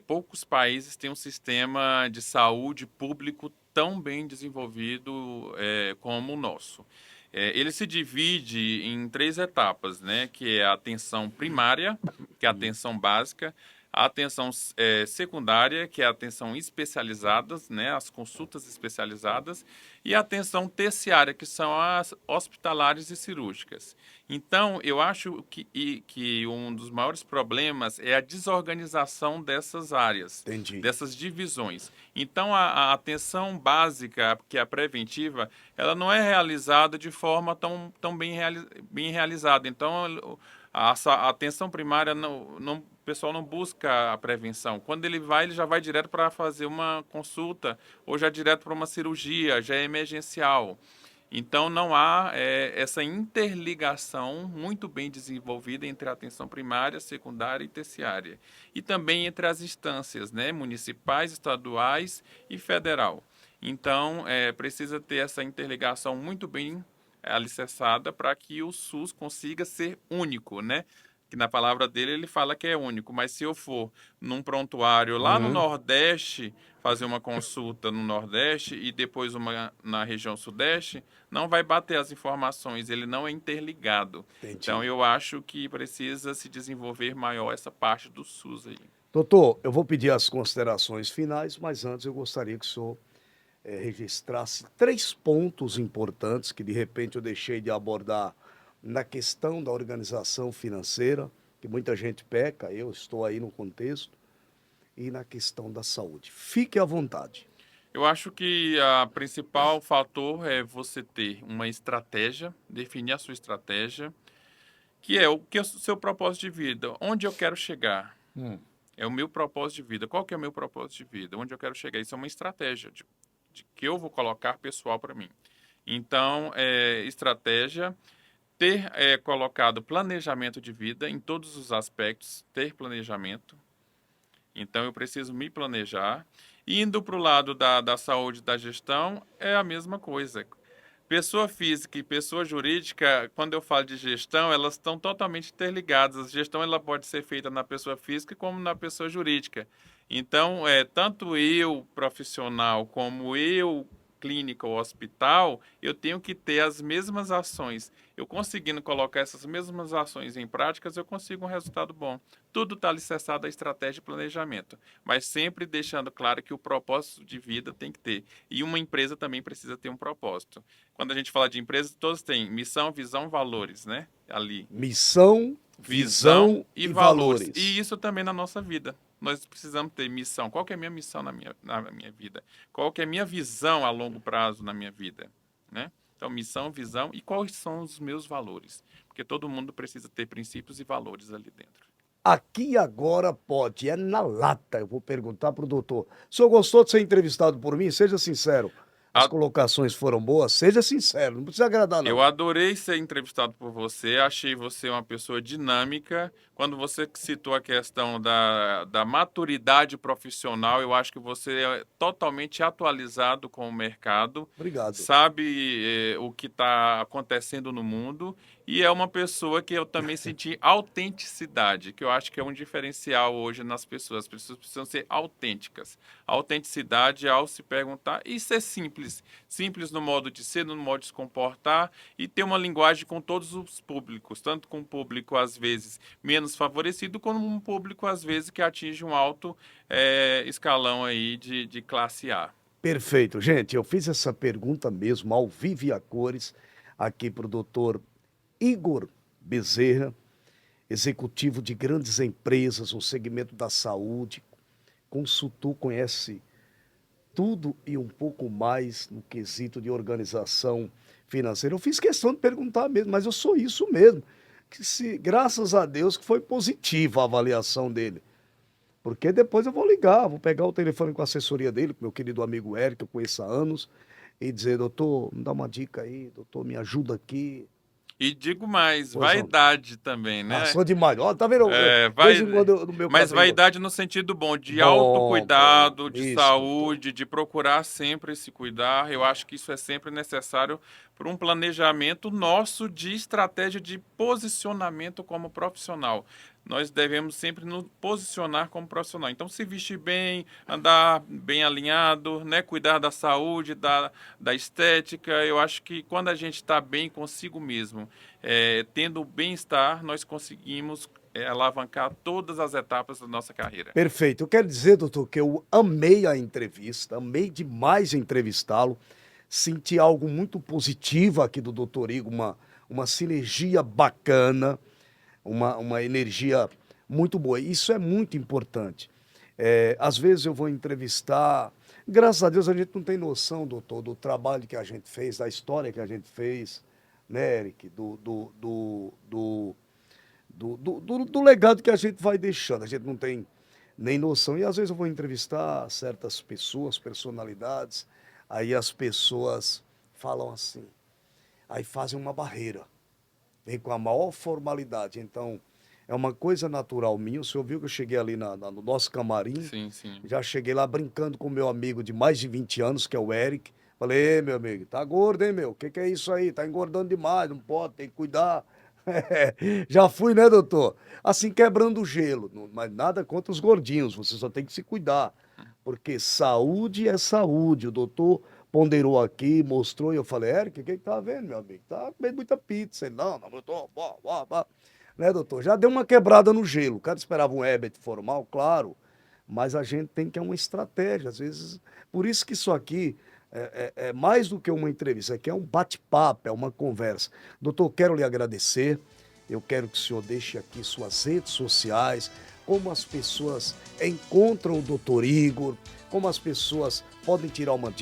poucos países têm um sistema de saúde público tão bem desenvolvido como o nosso. Ele se divide em 3 etapas, né? Que é a atenção primária, que é a atenção básica, a atenção secundária, que é a atenção especializada, né, as consultas especializadas, e a atenção terciária, que são as hospitalares e cirúrgicas. Então, eu acho que um dos maiores problemas é a desorganização dessas áreas, Entendi. dessas divisões. Então, a atenção básica, que é a preventiva, ela não é realizada de forma tão bem realizada. Então, a atenção primária, o pessoal não busca a prevenção. Quando ele já vai direto para fazer uma consulta ou já direto para uma cirurgia, já é emergencial. Então, não há essa interligação muito bem desenvolvida entre a atenção primária, secundária e terciária. E também entre as instâncias, né, municipais, estaduais e federal. Então, precisa ter essa interligação muito bem alicerçada para que o SUS consiga ser único, né? Que na palavra dele ele fala que é único, mas se eu for num prontuário lá no Nordeste, fazer uma consulta no Nordeste e depois uma na região Sudeste, não vai bater as informações, ele não é interligado. Entendi. Então eu acho que precisa se desenvolver maior essa parte do SUS aí. Doutor, eu vou pedir as considerações finais, mas antes eu gostaria que o senhor registrasse 3 pontos importantes que de repente eu deixei de abordar na questão da organização financeira, que muita gente peca, eu estou aí no contexto, e na questão da saúde. Fique à vontade. Eu acho que a principal fator é você ter uma estratégia, definir a sua estratégia, que é o seu propósito de vida, onde eu quero chegar. É o meu propósito de vida. Qual que é o meu propósito de vida? Onde eu quero chegar? Isso é uma estratégia de que eu vou colocar pessoal para mim. Então, estratégia, ter colocado planejamento de vida em todos os aspectos, ter planejamento. Então, eu preciso me planejar. Indo para o lado da saúde e da gestão, é a mesma coisa. Pessoa física e pessoa jurídica, quando eu falo de gestão, elas estão totalmente interligadas. A gestão ela pode ser feita na pessoa física como na pessoa jurídica. Então, tanto eu, profissional, como eu, clínica ou hospital, eu tenho que ter as mesmas ações. Eu conseguindo colocar essas mesmas ações em práticas, eu consigo um resultado bom. Tudo está alicerçado à estratégia e planejamento, mas sempre deixando claro que o propósito de vida tem que ter. E uma empresa também precisa ter um propósito. Quando a gente fala de empresa, todos têm missão, visão, valores, né? Ali. Missão, visão e valores. E isso também na nossa vida. nós precisamos ter missão. Qual que é a minha missão na minha vida? Qual que é a minha visão a longo prazo na minha vida, né? Então, missão, visão e quais são os meus valores? Porque todo mundo precisa ter princípios e valores ali dentro. Aqui agora pode, é na lata. Eu vou perguntar para o doutor. O senhor gostou de ser entrevistado por mim? Seja sincero. As A- colocações foram boas? Seja sincero, não precisa agradar, não. Eu adorei ser entrevistado por você, achei você uma pessoa dinâmica. Quando você citou a questão da maturidade profissional, eu acho que você é totalmente atualizado com o mercado, Obrigado. sabe, o que está acontecendo no mundo, e é uma pessoa que eu também senti autenticidade, que eu acho que é um diferencial hoje nas pessoas. As pessoas precisam ser autênticas. A autenticidade ao se perguntar e ser simples. Simples no modo de ser, no modo de se comportar e ter uma linguagem com todos os públicos, tanto com o público às vezes menos favorecido, como um público às vezes que atinge um alto escalão aí de classe A. Perfeito. Gente, eu fiz essa pergunta mesmo, ao vivo e a cores, aqui para o doutor Igor Bezerra, executivo de grandes empresas no segmento da saúde, consultor, conhece tudo e um pouco mais no quesito de organização financeira. Eu fiz questão de perguntar mesmo, mas eu sou isso mesmo. Que se, graças a Deus que foi positiva a avaliação dele. Porque depois eu vou ligar, vou pegar o telefone com a assessoria dele, com meu querido amigo Eric, que eu conheço há anos, e dizer, doutor, me dá uma dica aí, doutor, me ajuda aqui. E digo mais, Pois não. vaidade também, né? Ah, sou demais. Ó, tá vendo? É, De vez em quando no meu mas cabelo. vaidade no sentido bom, de Bom, autocuidado, bom. de Isso, saúde, de procurar sempre se cuidar. Eu acho que isso é sempre necessário para um planejamento nosso de estratégia de posicionamento como profissional. Nós devemos sempre nos posicionar como profissional. Então, se vestir bem, andar bem alinhado, né? Cuidar da saúde, da estética. Eu acho que quando a gente está bem consigo mesmo, tendo bem-estar, nós conseguimos alavancar todas as etapas da nossa carreira. Perfeito. Eu quero dizer, doutor, que eu amei a entrevista, amei demais entrevistá-lo. Senti algo muito positivo aqui do doutor Igor, uma sinergia bacana, uma energia muito boa. Isso é muito importante. Às vezes eu vou entrevistar, graças a Deus a gente não tem noção, doutor, do trabalho que a gente fez, da história que a gente fez, né, Eric, do legado que a gente vai deixando. A gente não tem nem noção. E às vezes eu vou entrevistar certas pessoas, personalidades, aí as pessoas falam assim, aí fazem uma barreira, vem com a maior formalidade. Então, é uma coisa natural minha. O senhor viu que eu cheguei ali no nosso camarim? Sim, sim. Já cheguei lá brincando com meu amigo de mais de 20 anos, que é o Eric. Falei, meu amigo, tá gordo, hein, meu? O que é isso aí? Tá engordando demais, não pode, tem que cuidar. Já fui, né, doutor? Assim, quebrando o gelo. Mas nada contra os gordinhos, você só tem que se cuidar. Porque saúde é saúde. O doutor ponderou aqui, mostrou, e eu falei, Eric, o que tá vendo, meu amigo? Tá comendo muita pizza. Ele, não, doutor, né, doutor? Já deu uma quebrada no gelo. O cara esperava um EBIT formal, claro, mas a gente tem que ter uma estratégia, às vezes. Por isso que isso aqui é mais do que uma entrevista, aqui é um bate-papo, é uma conversa. Doutor, quero lhe agradecer. Eu quero que o senhor deixe aqui suas redes sociais, como as pessoas encontram o doutor Igor, como as pessoas podem tirar uma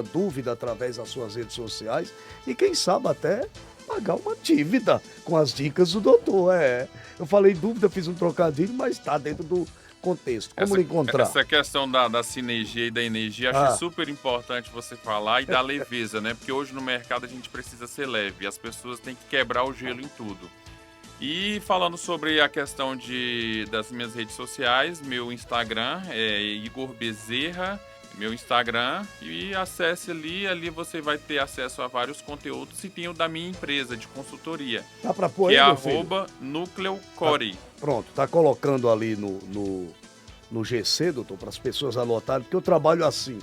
dúvida através das suas redes sociais e, quem sabe, até pagar uma dívida com as dicas do doutor. Eu falei dúvida, fiz um trocadilho, mas está dentro do contexto. Como lhe encontrar? Essa questão da sinergia e da energia, acho super importante você falar, e da leveza, né? Porque hoje no mercado a gente precisa ser leve, as pessoas têm que quebrar o gelo em tudo. E falando sobre a questão das minhas redes sociais, meu Instagram é Igor Bezerra, meu Instagram, e acesse ali você vai ter acesso a vários conteúdos, e tem o da minha empresa de consultoria, Dá pra pôr que aí, é meu filho? @Nucleocore. Pronto, tá colocando ali no GC, doutor, para as pessoas anotarem, porque eu trabalho assim.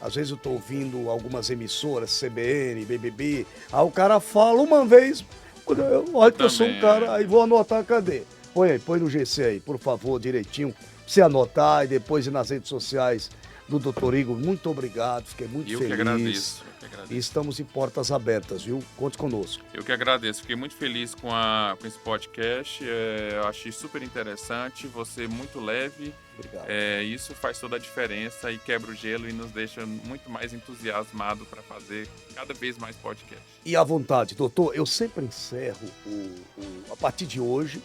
Às vezes eu tô ouvindo algumas emissoras, CBN, BBB, aí o cara fala uma vez, eu olho que eu sou um cara, aí vou anotar, cadê? Põe no GC aí, por favor, direitinho, pra você anotar e depois ir nas redes sociais do Dr. Igor. Muito obrigado, fiquei muito Eu feliz. que agradeço. Eu que agradeço. E estamos em portas abertas, viu? Conte conosco. Eu que agradeço. Fiquei muito feliz com esse podcast. Eu achei super interessante. Você muito leve. Obrigado. Isso faz toda a diferença e quebra o gelo e nos deixa muito mais entusiasmado para fazer cada vez mais podcast. E à vontade, doutor, eu sempre encerro a partir de hoje,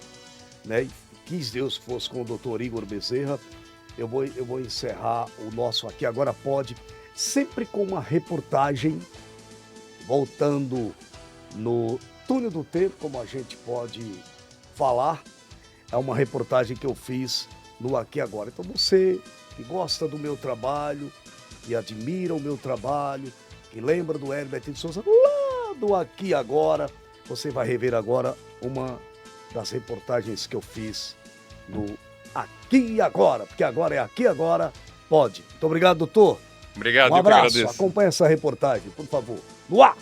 né? Quis Deus que fosse com o doutor Igor Bezerra. Eu vou encerrar o nosso Aqui Agora Pode, sempre com uma reportagem voltando no túnel do tempo, como a gente pode falar. É uma reportagem que eu fiz no Aqui Agora. Então você que gosta do meu trabalho, que admira o meu trabalho, que lembra do Herbert de Souza, lá do Aqui Agora, você vai rever agora uma das reportagens que eu fiz no Aqui Agora, porque agora é Aqui Agora Pode. Muito obrigado, doutor. Obrigado, Um eu que abraço, agradeço. acompanhe essa reportagem, por favor. No ar!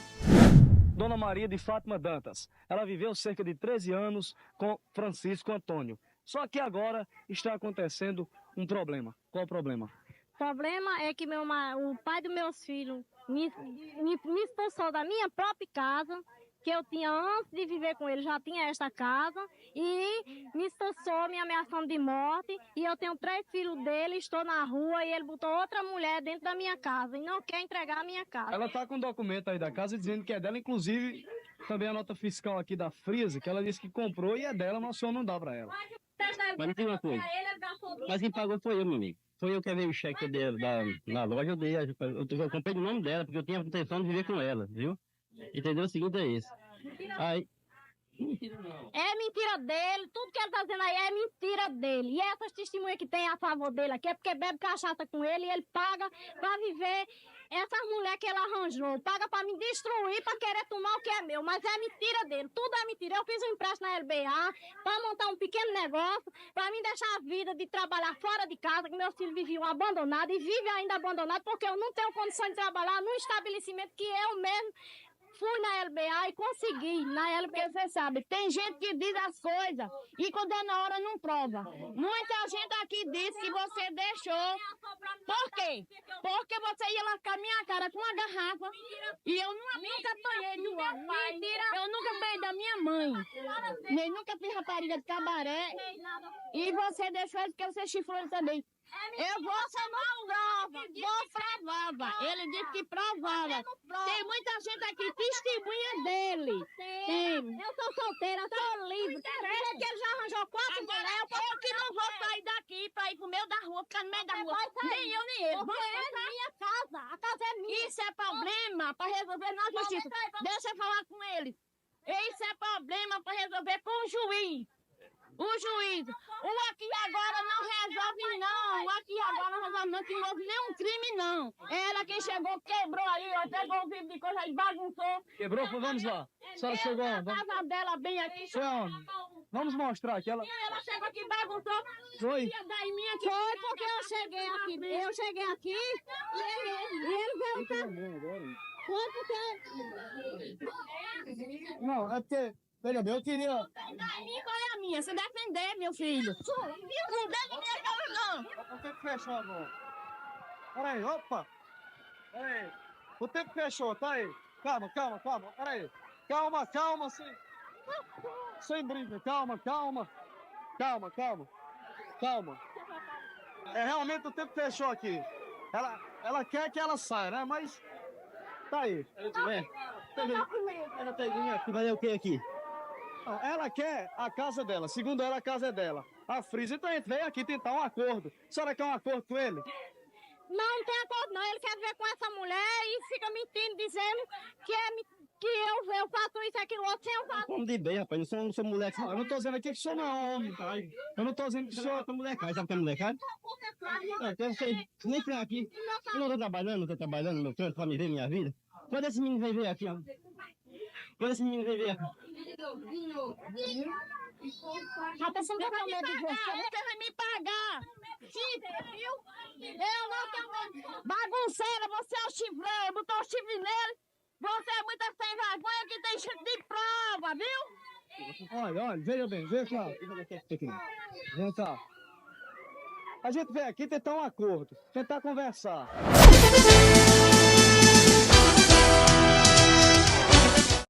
Dona Maria de Fátima Dantas. Ela viveu cerca de 13 anos com Francisco Antônio. Só que agora está acontecendo um problema. Qual o problema? O problema é que o pai dos meus filhos me expulsou da minha própria casa, que eu tinha antes de viver com ele, já tinha esta casa, e me expulsou, me ameaçando de morte, e eu tenho 3 filhos dele, estou na rua, e ele botou outra mulher dentro da minha casa, e não quer entregar a minha casa. Ela está com um documento aí da casa dizendo que é dela, inclusive também a nota fiscal aqui da Freeze, que ela disse que comprou e é dela, mas o senhor não dá para ela. Mas não tem uma coisa. Mas quem pagou foi eu, meu amigo. Foi eu que veio o cheque dele na loja, eu comprei no nome dela, porque eu tinha a intenção de viver com ela, viu? Entendeu? O seguinte é esse. Aí... É mentira dele, tudo que ele tá dizendo aí é mentira dele. E essas testemunhas que tem a favor dele aqui é porque bebe cachaça com ele e ele paga pra viver. Essas mulheres que ele arranjou, paga pra me destruir, pra querer tomar o que é meu. Mas é mentira dele, tudo é mentira. Eu fiz um empréstimo na LBA pra montar um pequeno negócio, pra me deixar a vida de trabalhar fora de casa, que meus filhos viviam abandonados e vivem ainda abandonados, porque eu não tenho condições de trabalhar num estabelecimento que eu mesmo fui na LBA e consegui. Na LBA, você sabe, tem gente que diz as coisas e quando é na hora não prova. Muita gente aqui disse que você deixou. Por quê? Porque você ia lá com a minha cara com uma garrafa e eu nunca apanhei do meu pai. Eu nunca apanhei da minha mãe. Nem nunca fiz rapariga de cabaré. E você deixou ele porque você chifrou ele também. Eu vou chamar provava. Ele disse que provava. Tem muita gente aqui, testemunha dele. Tem. Eu sou solteira, sou livre. Parece que ele já arranjou 4 mulheres. Eu que não vou sair daqui pra ir pro meio da rua, ficar no meio da rua. Nem eu, nem ele. Você é da minha casa. A casa é minha. Isso é problema pra resolver na justiça. Deixa eu falar com ele. Isso é problema pra resolver com o juiz. O juiz, o Aqui Agora não resolve não, o Aqui Agora não resolve não, que não houve nenhum crime não. Ela quem chegou, quebrou aí, ó, pegou o vidro de coisa e bagunçou. Quebrou? Vamos lá. A senhora chegou onde? A casa dela bem aqui. Foi aonde? Vamos mostrar aqui. Ela chegou aqui e bagunçou. foi? Foi porque eu cheguei aqui e ele veio cá. Foi porque... Não, é porque... Veja bem, eu queria... A minha, qual é a minha? Você defender, meu filho. Não deixa minha cara, não. O tempo fechou agora. Peraí, opa. Peraí. O tempo fechou, tá aí. Calma. Peraí. Calma, sem briga. Calma. É, realmente o tempo fechou aqui. Ela quer que ela saia, né? Mas... Tá aí. Ela tá aqui, vai o que aqui? Não, ela quer a casa dela. Segundo ela, a casa é dela. A Freeze, então a gente veio aqui tentar um acordo. A senhora quer um acordo com ele? Não tem acordo não, ele quer ver com essa mulher e fica mentindo, dizendo que eu faço isso, aquilo, outro, sem eu faço. Como de bem, rapaz, eu não sou moleque. Eu não tô dizendo aqui que o senhor não é homem, tá? Eu não tô dizendo que o senhor é molecagem, sabe o que é molecagem? Eu sei, nem pra aqui. Eu não tô trabalhando no meu canto pra me ver minha vida. Quando esse menino vem ver aqui, ó. A pessoa não tem medo de você vai me pagar. Chifre, viu? Eu não tenho medo. Bagunceira, você é o chifre, botou o chifre nele. Você é muita sem vergonha que tem chifre de prova, viu? Olha, veja bem, vem cá. Vem cá. A gente vem aqui tentar um acordo, tentar conversar.